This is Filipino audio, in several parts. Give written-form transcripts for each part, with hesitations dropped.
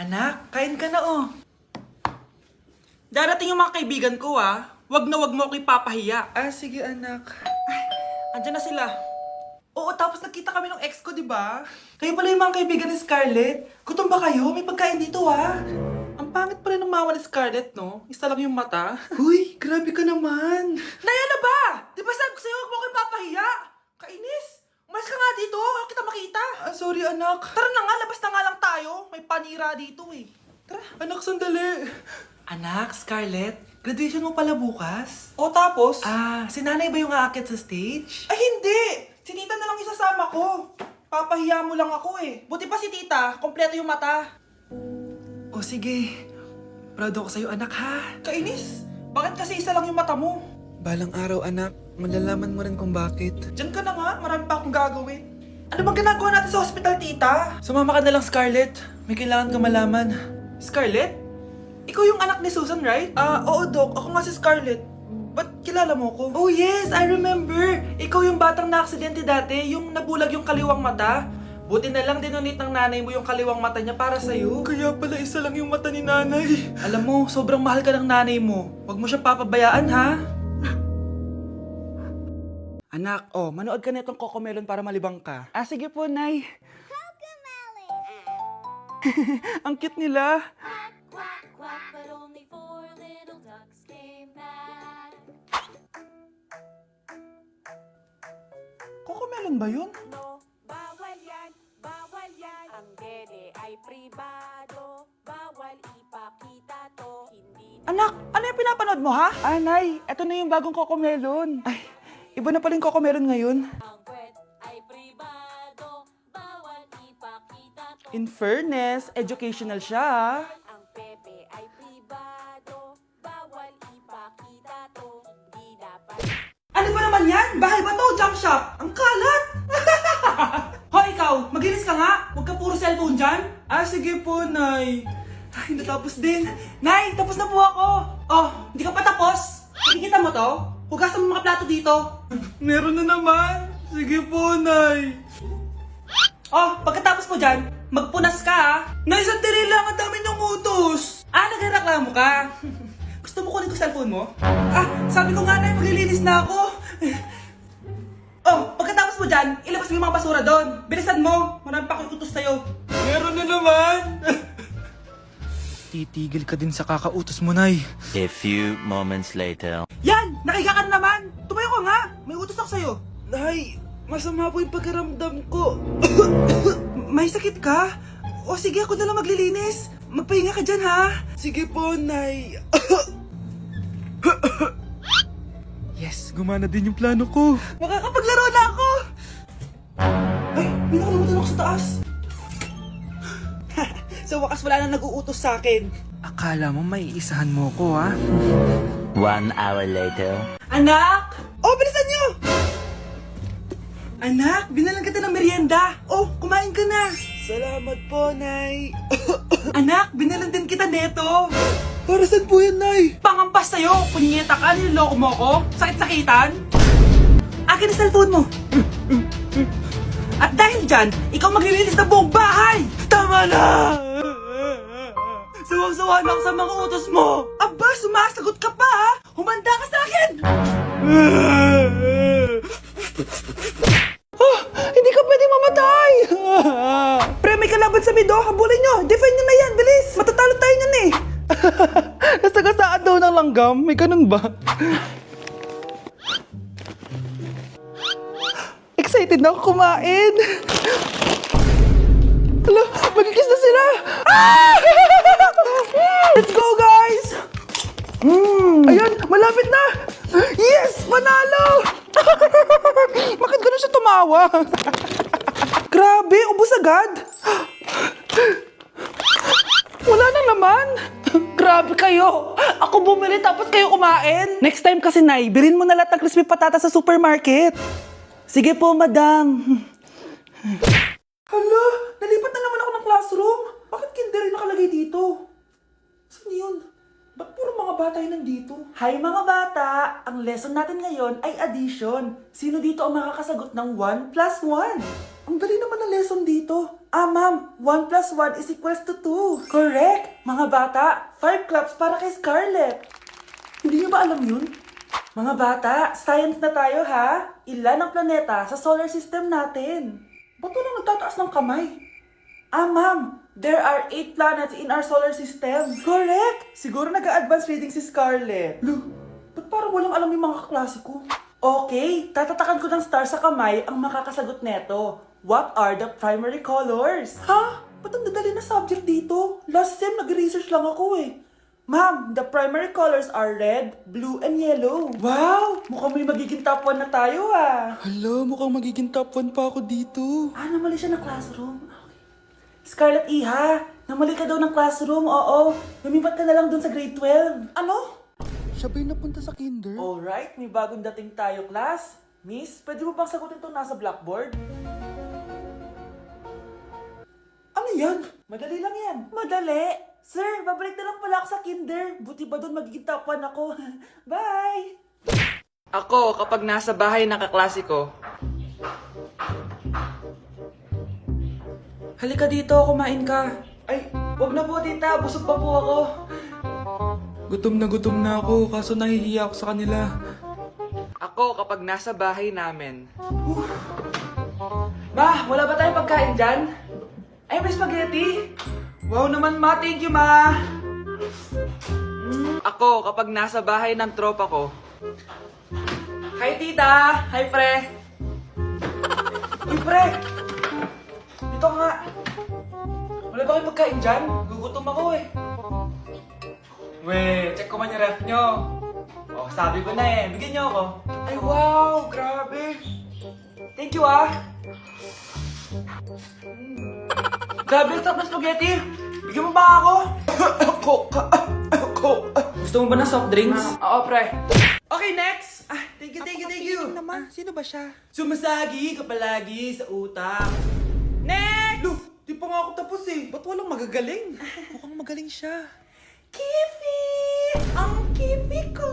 Anak, kain ka na oh. Darating yung mga kaibigan ko ah. Wag na wag mo ako ipapahiya. Ah, sige anak. Ay, andyan na sila. Oo, tapos nakita kami ng ex ko, di ba? Kayo pala yung mga kaibigan ni Scarlett. Gutom ba kayo? May pagkain dito ah. Ang pangit pala ng mama ni Scarlett, no? Isa lang yung mata. Huy, grabe ka naman. Naya na ba? Di ba sabi ko sa'yo, wag mo ako ipapahiya? Kainis. Umalis ka nga dito, ako kita makita. Ah, sorry anak. Tara na nga, labas na nga lang tayo. May panira dito eh. Tara. Anak, sandali. Anak, Scarlett, graduation mo pala bukas? O tapos? Ah, si nanay ba yung aakyat sa stage? Ay hindi! Si tita na lang isasama ko. Papahiya mo lang ako eh. Buti pa si tita, kompleto yung mata. O sige, proud ako sa'yo anak ha. Kainis, bakit kasi isa lang yung mata mo? Balang araw anak, malalaman mo rin kung bakit. Diyan ka na nga, marami pa akong gagawin. Ano bang ginagawa natin sa hospital, tita? Sumama ka na lang, Scarlett. May kailangan ka malaman. Scarlett? Ikaw yung anak ni Susan, right? Oo, Doc. Ako nga si Scarlett. Ba't kilala mo ko? Oh, yes! I remember! Ikaw yung batang na-aksidente dati, yung nabulag yung kaliwang mata. Buti na lang dinonate ng nanay mo yung kaliwang mata niya para sa'yo. Kaya pala isa lang yung mata ni nanay. Alam mo, sobrang mahal ka ng nanay mo. Huwag mo siyang papabayaan, ha? Anak, manood ka na itong Cocomelon para malibang ka. Ah, sige po, Nay. Ang cute nila. Quack, quack, but only 4 little ducks came back. Cocomelon ba yun? No, bawal yan, bawal yan. Ang dede ay pribado, bawal ipakita to. Hindi Anak, ano yung pinapanood mo, ha? Ah, Nay, eto na yung bagong Cocomelon. Ay, iba na pala yung Cocomelon ngayon. ang kwet ay pribado, bawal ipakita to. In fairness, educational siya, ha? Ang pepe ay pribado, bawal ipakita to. Hindi dapat. Ano ba naman yan? Bahay ba to? Junk shop? Ang kalat! Hoy, ikaw! Maginis ka nga! Huwag ka puro cellphone dyan! Ah, sige po, Nay. Ay, natapos din. Nay, tapos na po ako! Oh, hindi ka pa tapos? Nakikita mo to? Hugasan mo mga plato dito. Meron na naman. Sige po, Nay. Oh, pagkatapos po dyan, magpunas ka ha. Nay, sandali lang. Ang dami niyong utos. Ah, nagreklamo ka? Gusto mo kunin ko cellphone mo? Ah, sabi ko nga na, maglilinis na ako. Oh, pagkatapos mo dyan, ilabas mo yung mga basura doon. Bilisan mo, marami pa akong utos sa'yo. Meron na naman. Titigil ka din sa kakautos mo, Nay. A few moments later. Yan! Nakiga ka na naman! Tumayo ka nga! May utos ako sa'yo. Nay, masama po yung pagkaramdam ko. May sakit ka? O sige, ako na lang maglilinis. Magpahinga ka dyan, ha? Sige po, Nay. Yes, gumana din yung plano ko. Makakapaglaro na ako! Ay, may nakalimutan ako sa taas. Sa wakas wala na nag-uutos sa akin. Akala mo may iisahan mo ko, ha? 1 hour later. Anak! Oh, bilisan niyo! Anak, binalan kita ng merienda. Oh, kumain ka na. Salamat po, Nay. Anak, binalan din kita neto. Para saan po yan, Nay? Pangampas sa'yo. Punyeta ka, niloloko mo ko. Sakit-sakitan. Akin ang cellphone mo. At dahil dyan, ikaw maglilinis ng buong bahay. Tama na! Sawang-sawa na ako sa mga utos mo. Aba, sumasagot ka pa, ha? Humanda ka sa akin! Hindi ka pwedeng mamatay! Pre, may kalaban sa mido. Habulin nyo. Defend nyo na yan. Bilis. Matatalo tayo nyan eh. Nasagasaan daw ng langgam. May ganun ba? Excited na ako kumain. Hala, magkikis na sila. Ah! Let's go, guys! Ayan, malapit na! Yes! Panalo! Bakit ganun siya tumawa? Grabe, ubos agad! Wala na naman! Grabe kayo! Ako bumili tapos kayo kumain! Next time kasi, Nay, bilhin mo na lahat ng crispy patata sa supermarket! Sige po, madam! Hala, nalipat na naman ako ng classroom! Bakit kinder yung nakalagay dito? Saan yun? Ba't puro mga bata yun nandito? Hi mga bata! Ang lesson natin ngayon ay addition. Sino dito ang makakasagot ng 1 plus 1? Ang dali naman ng lesson dito. Ah, ma'am, 1 plus 1 is equals to 2. Correct! Mga bata, 5 claps para kay Scarlett. Hindi niyo ba alam yun? Mga bata, science na tayo ha? Ilan ang planeta sa solar system natin? Ba't walang nagtataas ng kamay? Ah, ma'am, there are 8 planets in our solar system. Correct! Siguro nag-a-advance reading si Scarlett. Lo, ba't parang walang alam yung mga kaklase ko? Okay, tatatakan ko ng star sa kamay ang makakasagot neto. What are the primary colors? Ha? Ba't ang dadali na subject dito? Last sem, nag-research lang ako eh. Ma'am, the primary colors are red, blue, and yellow. Wow! Mukhang may magiging top 1 na tayo ah. Hala, mukhang magiging top 1 pa ako dito. Ah, namali siya ng classroom. Scarlett Iha, namali ka daw ng classroom, oo. Lumipat ka na lang dun sa grade 12. Ano? Siya ba'y napunta sa kinder? Alright, may bagong dating tayo, class. Miss, pwede mo bang sagutin itong nasa blackboard? Ano yan? Madali lang yan. Madali? Sir, babalik na lang pala ako sa kinder. Buti ba doon magiging top 1 ako? Bye! Ako, kapag nasa bahay ng kaklase ko. Halika dito, kumain ka. Ay, wag na po tita, busog pa po ako. Gutom na ako, kaso nahihiya ako sa kanila. Ako, kapag nasa bahay namin. Ma, wala ba tayong pagkain dyan? Ay, may spaghetti? Wow naman ma, thank you ma! Ako, kapag nasa bahay ng tropa ko. Hi tita! Hi pre! Uy pre! Dito nga! Wala ba kayong pagkain dyan? Gugutom ako eh. Weh, check ko man yung ref nyo. Oh, sabi ko na eh. Bigyan nyo ako. Ay wow! Grabe! Thank you ah! Grabe, ang sarap ng spaghetti! Bigyan mo ba ako? Gusto mo ba ng soft drinks? Oo, pre. Okay, next! Thank you. Naman, sino ba siya? Sumasagi ka palagi sa utak. Next! Lo, di pa nga ako tapos eh. Ba't walang magagaling? Mukhang magaling siya. Kifi! Ang Kifi ko!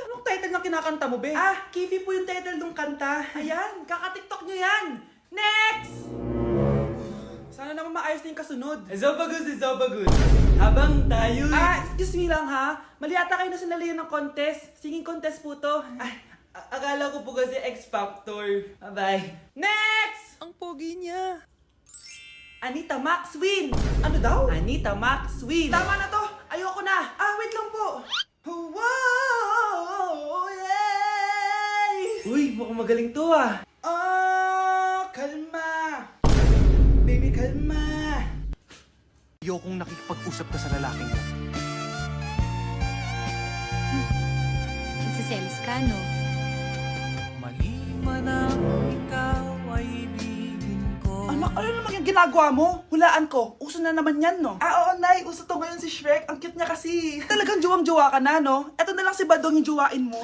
Anong title ng kinakanta mo, be? Kifi po yung title ng kanta. Ayan, kaka-tiktok nyo yan. Next! Sana naman maayos na yung kasunod. Zobagus. Habang tayo... excuse me lang ha. Mali ata kayo na sinalihan ng contest. Singing contest po to. Akala ko po kasi X Factor. Bye-bye. Next! Ang pogi niya. Anita Max win. Ano daw? Anita Max win. Tama na to. Ayoko na. Wait lang po. Wow! Yay! Uy, mukhang magaling to ah. Kalma. Baby, kalma. Ayokong nakikipag-usap ka sa lalaking mo. Nagsiselos ka, no? Mali man ang ikaw ay ibigin ko. Anak, ano naman yung ginagawa mo? Hulaan ko. Uso na naman yan, no? Oo, Nay. Uso to ngayon si Shrek. Ang cute niya kasi. Talagang juwang-juwa ka na, no? Eto na lang si Badong yung juwain mo.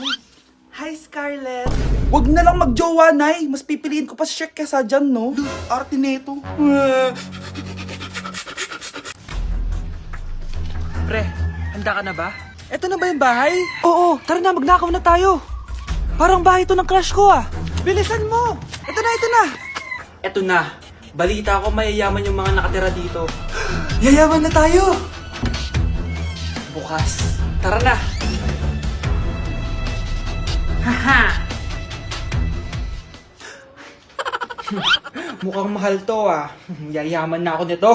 Hi, Scarlett. Wag na lang mag-jowa, Nay. Mas pipiliin ko pa si Shrek kesa dyan, no? Arte neto. Pre, handa ka na ba? Eto na ba yung bahay? Oo, tara na, magnakaw na tayo. Parang bahay to ng crush ko ah. Bilisan mo. Ito na. Eto na. Balita ko mayayaman yung mga nakatira dito. Yayaman na tayo. Bukas. Tara na. Haha. Mukhang mahal to ah. Yayaman na ako nito.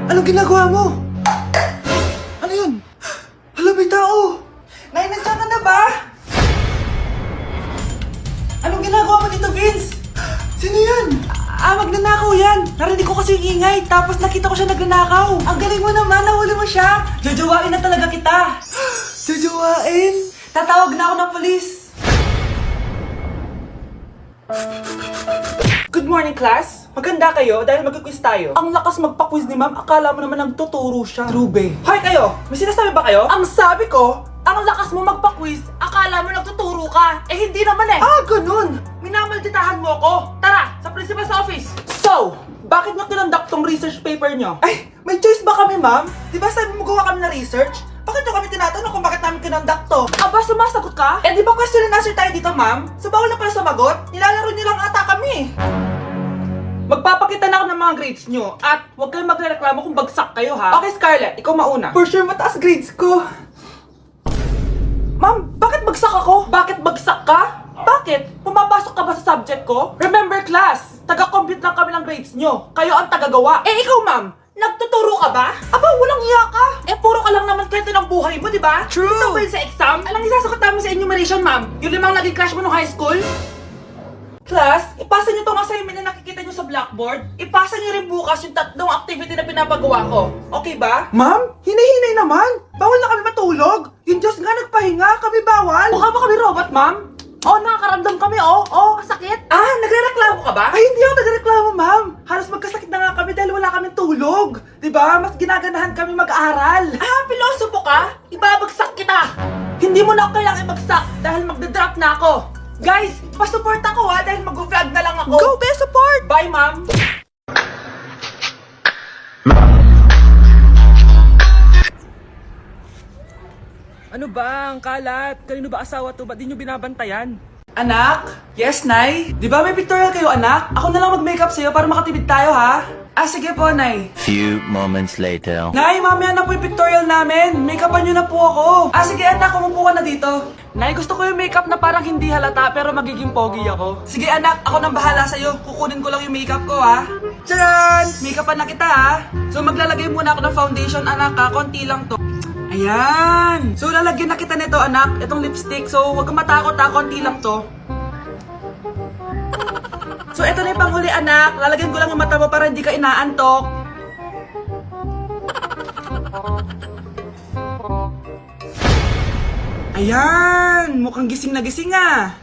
Anong ginagawa mo? Ano yun? Hala, may tao! Nay, nandiyan ka na ba? Anong ginagawa mo dito, Vince? Sino yan? Magnanakaw yan! Narinig ko kasi yung ingay, tapos nakita ko siya nagnanakaw. Ang galing mo naman, nahuli mo siya! Jojowain na talaga kita! Jojowain? Tatawag na ako ng polis! Good morning, class! Maganda kayo dahil mag-quiz tayo. Ang lakas magpa-quiz ni ma'am, akala mo naman nagtuturo siya. Trube. Hoy kayo! May sinasabi ba kayo? Ang sabi ko, ang lakas mo magpa-quiz, akala mo nagtuturo ka. Eh hindi naman eh. Ganun! Minamalditahan mo ako. Tara, sa principal's office. So, bakit nyo kinonduct tong research paper nyo? Ay, may choice ba kami ma'am? Di ba sabi mo gawa kami na research? Bakit nyo kami tinatanong kung bakit namin kinonduct to? Aba, sumasagot ka? Eh, di ba question and answer tayo dito, ma'am? So, bawal na pala sumagot? Nilalaro nyo lang ata kami. Magpapakita na ako ng mga grades nyo at huwag kayong magreklamo kung bagsak kayo, ha? Okay, Scarlett, ikaw mauna. For sure, mataas grades ko. Ma'am, bakit bagsak ako? Bakit bagsak ka? Bakit? Pumapasok ka ba sa subject ko? Remember class, taga-compute lang kami ng grades nyo. Kayo ang tagagawa. Eh ikaw ma'am, nagtuturo ka ba? Aba, walang iya ka. Eh puro ka lang naman kwento ng buhay mo, di ba? True. Ito ba yun sa exam? Alang isasagot namin sa enumeration ma'am. Yung limang naging crush mo nung high school? Class, ipasa niyo tong assignment na nakikita niyo sa blackboard. Ipasa niyo rin bukas yung tatlong activity na pinapagawa ko. Okay ba? Ma'am, hinay-hinay naman. Bawal na kami matulog. Yung Diyos nga nagpahinga, kami bawal. Mukha ba kami robot, ma'am? Oo, nakakaramdam kami, sakit. Ah, nagrereklamo ka ba? Ay, hindi ako nagrereklamo, ma'am. Halos magkasakit na nga kami dahil wala kaming tulog. Diba? Mas ginaganahan kami mag-aral. Ah, pilosopo ka? Ibabagsak kita. Hindi mo na ako kailangan ibagsak dahil magdadrop na ako. Guys, pa-support ako ha dahil mag-vlog na lang ako. Go, best support! Bye, ma'am! Ano ba ang kalat? Kanino ba asawa to? Ba't di nyo binabantayan? Anak? Yes, Nay? Di ba may pictorial kayo, anak? Ako na lang mag-makeup sa'yo para makatipid tayo, ha? Ah, sige po, Nay. Few moments later. Nay, mamaya na po yung pictorial namin. Make-upan nyo na po ako. Ah, sige anak, umupo ka na dito. Nay, gusto ko yung makeup na parang hindi halata pero magiging pogi ako. Sige anak, ako nang bahala sa'yo. Kukunin ko lang yung makeup ko, ha. Tcharan! Make-upan na kita, ha. So maglalagay muna ako ng foundation, anak, ha. Konti lang to. Ayan! So lalagyan na kita nito, anak. Itong lipstick. So huwag kang matakot, ha. Konti lang to. So ito na yung panghuli, anak. Lalagyan ko lang yung mata mo para hindi ka inaantok. Ayan! Mukhang gising na gising, ah.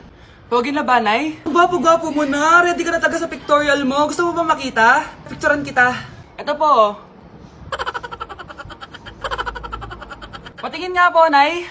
Pogi na ba, Nay? Gwapo-gwapo mo na. Ready ka na talaga sa pictorial mo. Gusto mo ba makita? Picturean kita. Ito po. Patingin nga po, Nay.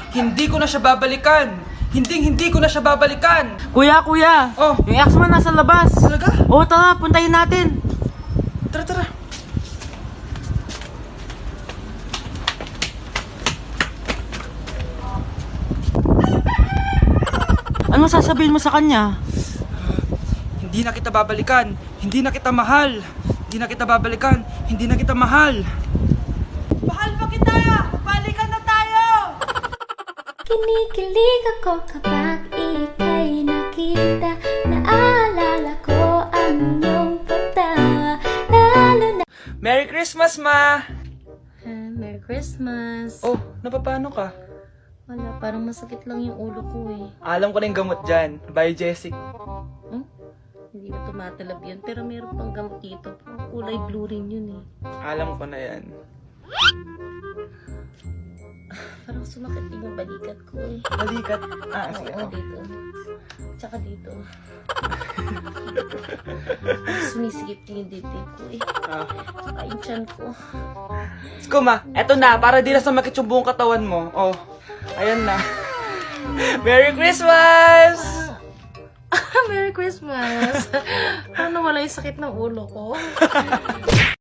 Hindi ko na siya babalikan. Hindi ko na siya babalikan. Kuya! Oh. Yung ex mo nasa labas! Talaga? Oo, tara, puntayin natin! Tara. Ano sasabihin mo sa kanya? Hindi na kita babalikan. Hindi na kita mahal. Hindi na kita babalikan. Hindi na kita mahal. Mahal pa kita! Balikan na tayo! Kinikilig ako kapag ika'y nakita. Naalala ko ang iyong pagtawa. Lalo na Merry Christmas, Ma! Merry Christmas. Oh, napapano ka? Wala, parang masakit lang yung ulo ko eh. Alam ko na yung gamot dyan. By Jessic. Hindi na tumatalab yun, pero meron pang gamot dito. Kulay blue rin yun eh. Alam ko na yan. Parang sumakit din yung balikat ko eh. Balikat. Ah, sige. Oo, dito. Tsaka dito. Sumisigip din yung dibdib ko eh. Tsaka yung tiyan ko. Skuma, eto na. Para di na sumakit yung buong katawan mo. Oh, ayan na. Merry Christmas! Merry Christmas! Paano wala yung sakit ng ulo ko?